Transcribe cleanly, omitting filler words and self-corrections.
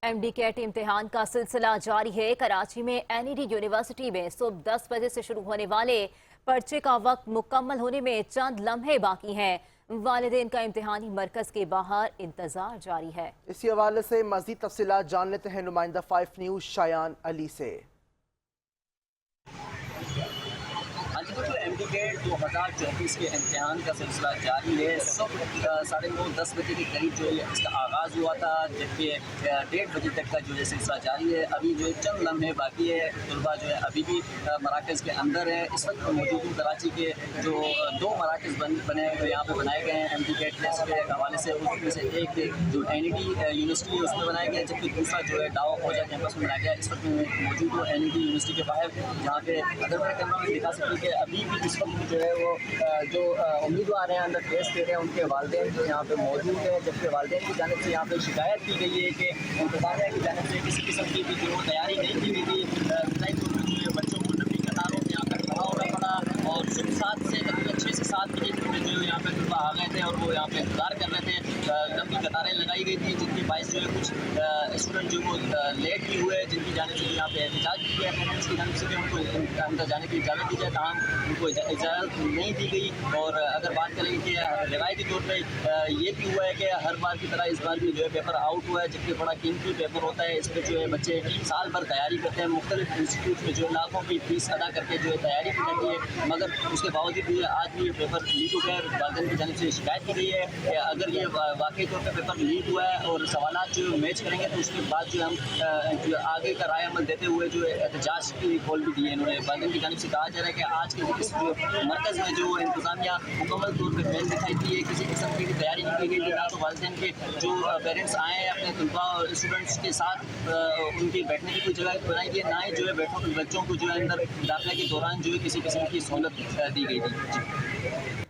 MD cat इम्तिहान का सिलसिला जारी है। कराची में NED यूनिवर्सिटी में सुबह 10 बजे से शुरू होने वाले पर्चे का वक्त मुकम्मल होने में चंद लम्हे बाकी हैं। वालिदैन का इम्तिहानी मरकज के बाहर इंतजार जारी है। इसी हवाले से मजीद तफसीलात जान लेते हैं नुमाइंदा 5 न्यूज़ शायान अली से। MD कैट 2024 के इम्तिहान का सिलसिला जारी है। सुबह 9:30-10 बजे के करीब जो है इसका आगाज़ हुआ था, जबकि 1:30 बजे तक का जो है सिलसिला जारी है। अभी जो है चंद लम्हे बाकी है। तलबा जो है अभी भी मराकज़ के अंदर है। इस वक्त मौजूद हूँ कराची के जो 2 मराकज़ बने यहाँ पे बनाए गए हैं MD कैट टेस्ट के हवाले से। उसमें से एक जो NED यूनिवर्सिटी है उसमें बनाया गया है, जबकि दूसरा जो है डावा खोजा कैंपस में बनाया गया है। इस वक्त मैं मौजूद हूँ NED यूनिवर्सिटी के बाहर, जहाँ पे अगर मैं कैमरा में दिखा सकूँ कि अभी भी इस वक्त जो है वो जो उम्मीदवार हैं अंदर टेस्ट दे रहे हैं, उनके वालिदैन जो यहाँ पे मौजूद हैं। जबकि वालिदैन की जानिब से यहाँ पे शिकायत की गई है कि इंतज़ामिया की जानिब से किसी किस्म की भी जो तैयारी नहीं की गई थी। जो है बच्चों को लंबी कतारों में यहाँ पर खड़ा होना पड़ा और सुबह 7 से तकरीबन 6 से 7 बजे जो यहाँ पे तलबा आ गए थे और वो यहाँ पे इंतजार कर रहे थे। लंबी कतारें लगाई गई थी, जिनकी बाइस जो है कुछ स्टूडेंट जो वो लेट भी हुए, जिनकी जानिब से यहाँ पे एहतजाज भी किया पेरेंट्स की जानिब से भी उनको अंदर जाने की इजाज़त दी जाए, तमाम उनको इजाज़त नहीं दी गई। और अगर बात करें कि रिवायती तौर पर ये भी हुआ है कि हर बार की तरह इस बार भी जो है पेपर आउट हुआ है, जबकि बड़ा कीमती पेपर होता है। इस पर जो है बच्चे साल भर तैयारी करते हैं, मुख्तलिफ इंस्टीट्यूट में जो है लाखों की फीस अदा करके जो है तैयारी की जाती है, मगर उसके बावजूद भी आज भी ये पेपर लीक हो गया। वालिदैन की जानिब से शिकायत की गई है कि अगर ये वाकई तौर पर पेपर लीक हुआ है और सवालात जो मैच करेंगे तो उसके बाद जो हम जो आगे का राय अमल देते हुए जो एहतजाज की कॉल भी दी है इन्होंने। वालिदैन की जानिब से कहा जा रहा है कि आज के इस जो मरकज़ में जो इंतज़ामिया मुकम्मल तौर पर फेल दिखाई दी है, किसी किस्म की भी तैयारी नहीं की गई। ना तो वालिदैन के जो पेरेंट्स आए हैं अपने तलबा और स्टूडेंट्स के साथ उनकी बैठने की कोई जगह बनाई गई, ना ही जो है बच्चों को जो है अंदर दाखिले के दौरान जो है किसी किस्म की सहूलत दी गई थी।